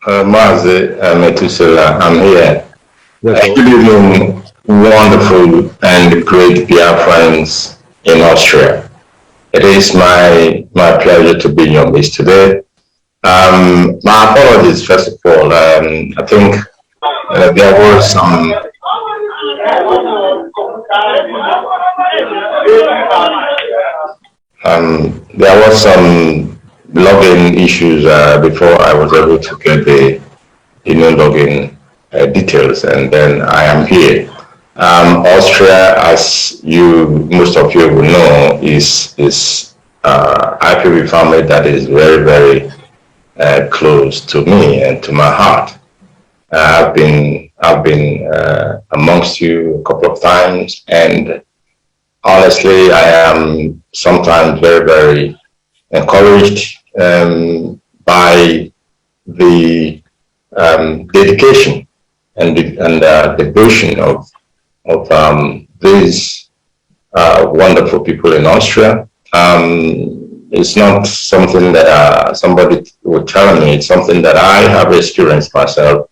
Mazi Metusela, I'm here. Yes, Good evening, wonderful and great Biafrans in Austria. It is my pleasure to be in your midst today. My apologies, first of all. I think there was some login issues before I was able to get the login details, and then I am here. Austria, as most of you will know, is IPOB family that is very, very close to me and to my heart. I've been amongst you a couple of times, and honestly, I am sometimes very, very encouraged by the dedication and devotion of these wonderful people in Austria. It's not something that somebody would tell me. It's something that I have experienced myself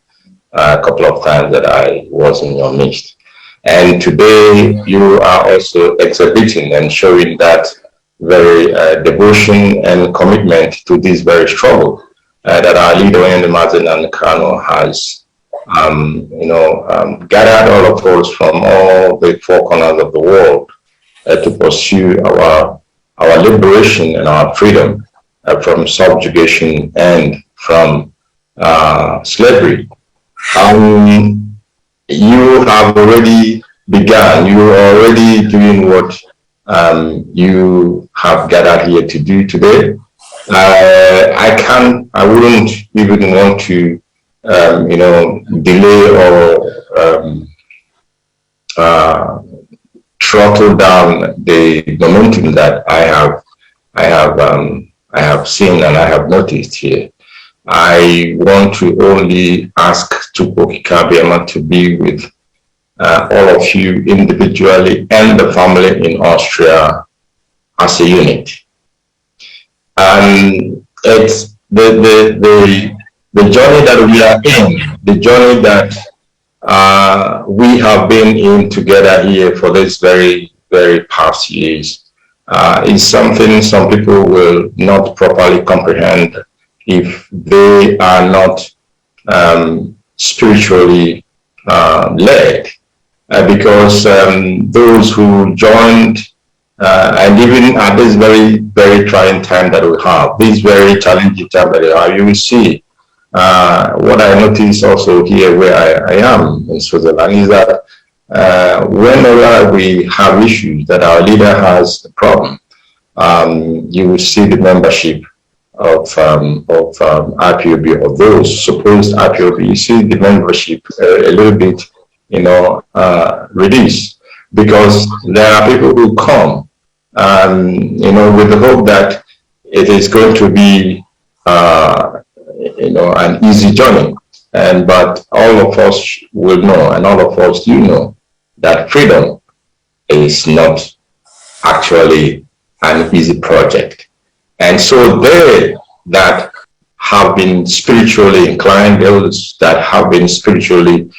a couple of times that I was in your midst. And today you are also exhibiting and showing that very devotion and commitment to this very struggle that our leader Nnamdi and Kanu has, gathered all of us from all the four corners of the world to pursue our liberation and our freedom from subjugation and from slavery. You have already begun. You are already doing what you have gathered here to do today. I wouldn't even want to, delay or throttle down the momentum that I have seen and I have noticed here. I want to only ask Chukwu to be with all of you individually and the family in Austria as a unit. It's the journey that we are in, the journey that we have been in together here for this very, very past years is something some people will not properly comprehend if they are not spiritually led, because those who joined and even at this very, very trying time that we have, this very challenging time that we have, you will see what I notice also here where I am in Switzerland is that whenever we have issues that our leader has a problem, you will see the membership of IPOB, of those supposed IPOB, you see the membership a little bit, reduced, because there are people who come, with the hope that it is going to be, an easy journey. But all of us will know, and all of us do know, that freedom is not actually an easy project. And so they that have been spiritually inclined, those that have been spiritually,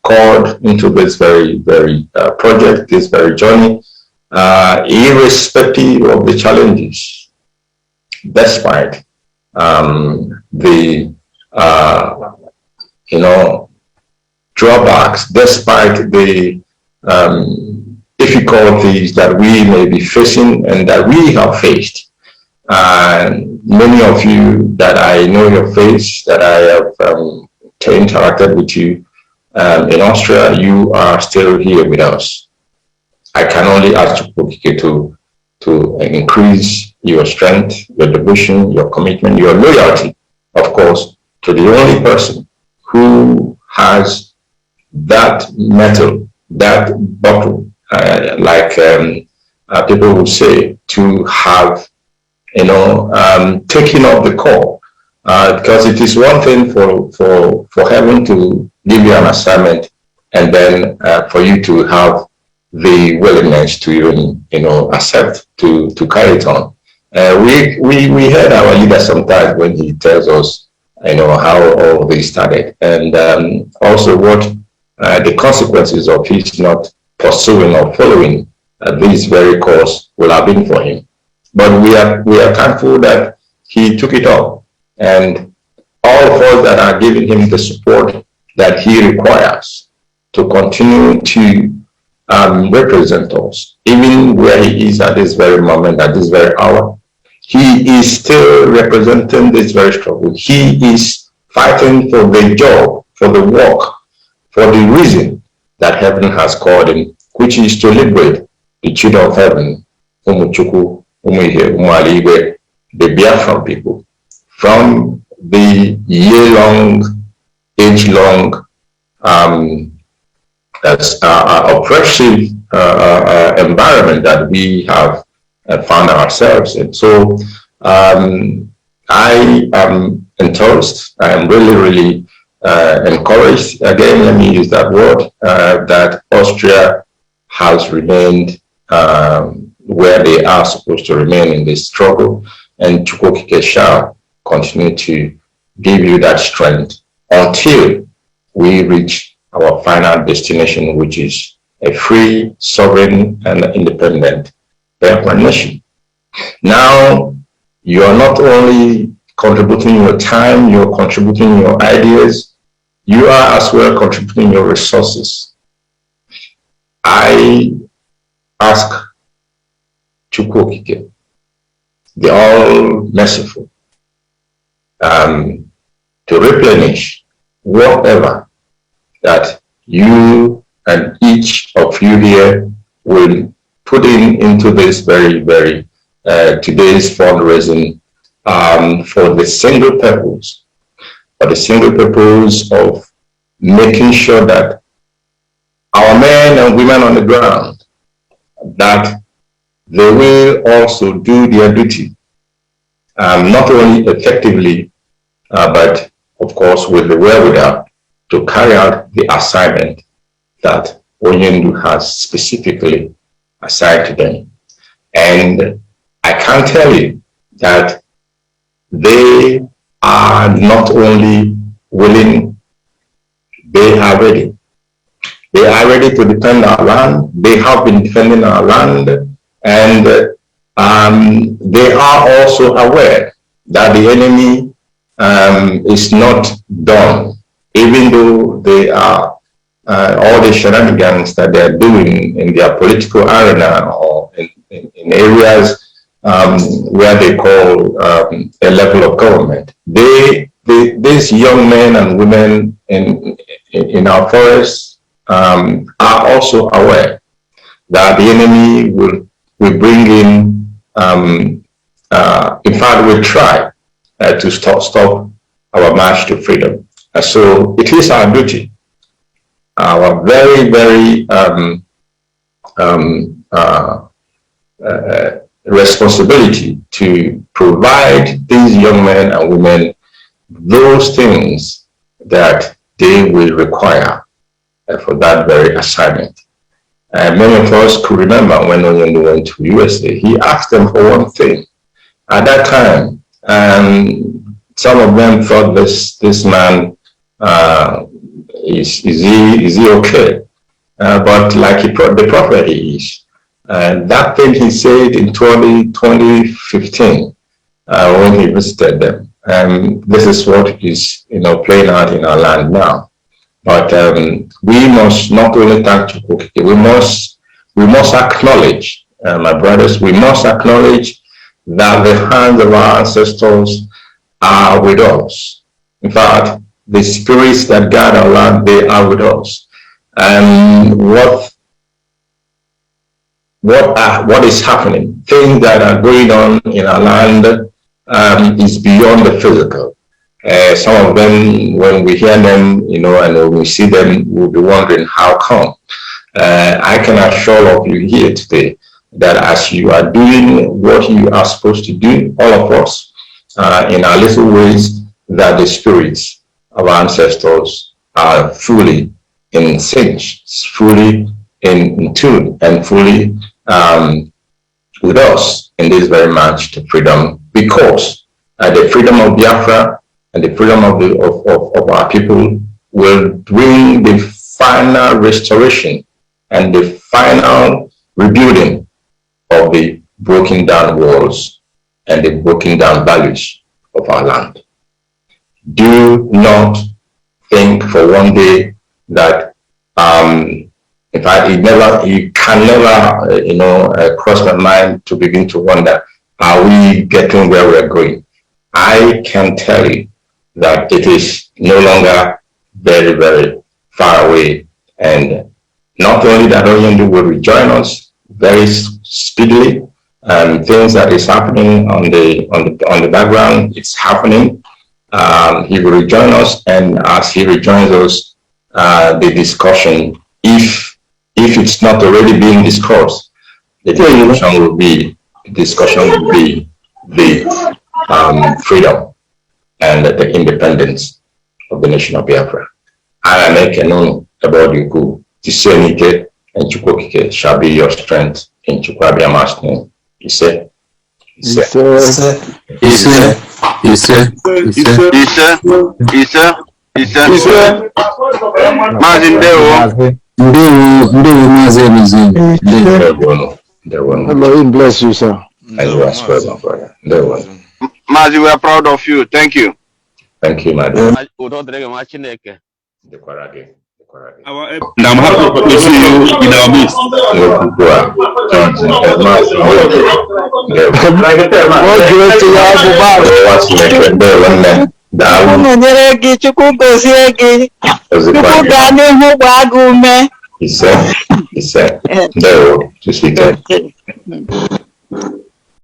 called into this very, very project, this very journey, irrespective of the challenges, despite the drawbacks, despite the difficulties that we may be facing and that we have faced. Many of you that I know your face, that I have interacted with you in Austria, you are still here with us. I can only ask you to increase your strength, your devotion, your commitment, your loyalty, of course, to the only person who has that metal, that bottle, people would say, to have, taking up the call. Because it is one thing for heaven to give you an assignment and then for you to have the willingness to even, accept to carry it on. We heard our leader sometimes when he tells us how all this started, and also what the consequences of his not pursuing or following this very course will have been for him. But we are thankful that he took it up, and all of us that are giving him the support that he requires to continue to represent us, even where he is at this very moment, at this very hour. He is still representing this very struggle. He is fighting for the job, for the work, for the reason that heaven has called him, which is to liberate the children of heaven, Umuchuku, Umuihe, Umualigwe, the Biafran people, from the year-long, age-long, oppressive environment that we have found ourselves in. So I am enthused. I am really, really encouraged. Again, let me use that word, that Austria has remained where they are supposed to remain in this struggle, and Chukwokike shall continue to give you that strength until we reach our final destination, which is a free, sovereign, and independent Biafran nation. Now, you are not only contributing your time, you're contributing your ideas, you are as well contributing your resources. I ask Chukwokike, the all-merciful, to replenish whatever that you and each of you here will put into this very, very today's fundraising for the single purpose, of making sure that our men and women on the ground, that they will also do their duty, not only effectively, but of course with the wherewithal to carry out the assignment that Onyendu has specifically assigned to them. And I can tell you that they are not only willing, they are ready. They are ready to defend our land. They have been defending our land, and they are also aware that the enemy is not done, even though they are all the shenanigans that they are doing in their political arena or in areas where they call a level of government. These young men and women in our forests are also aware that the enemy will bring in fact, will try to stop our march to freedom. And so it is our duty, our very, very responsibility to provide these young men and women those things that they will require for that very assignment. Many of us could remember when Onyendu went to USA, he asked them for one thing. At that time, some of them thought this man is he okay? But like the prophet he is. That thing he said in 2015 when he visited them. This is what is playing out in our land now. But we must not only thank Chukwokike, we must acknowledge, my brothers, we must acknowledge that the hands of our ancestors are with us. In fact, the spirits that guard our land, they are with us. And what is happening, things that are going on in our land is beyond the physical. Some of them, when we hear them, and when we see them, we'll be wondering how come. I can assure all of you here today that as you are doing what you are supposed to do, all of us, in our little ways, that the spirits of our ancestors are fully in sync, fully in tune, and fully with us in this very march to freedom, because the freedom of Biafra and the freedom of our people will bring the final restoration and the final rebuilding of the broken down walls and the broken down values of our land. Do not think for one day that it can never cross my mind to begin to wonder, are we getting where we're going? I can tell you that it is no longer very, very far away. And not only that, Oyendu will rejoin us very speedily. Things that is happening on the background, it's happening. He will rejoin us, and as he rejoins us, the discussion, if it's not already being discussed, the discussion will be the freedom and the independence of the nation of Biafra. I make a known about you who Tisenike and Chukwokike shall be your strength in Chukwabiama's name. He said. Elohim bless you, sir. And you as well, my brother. Mazi, we are proud of you. Thank you. Thank you, madam. I'm happy to see you in our midst. He said, no, to speak.